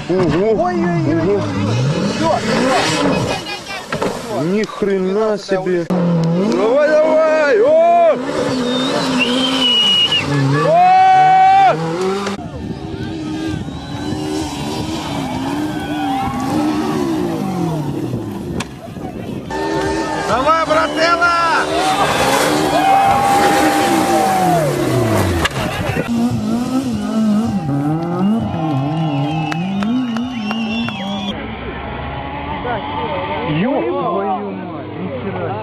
Ого! Ой-ой-ой! Ни хрена себе! Давай, давай! О! О! Давай, брателла! Ёб твою мать! Нихера.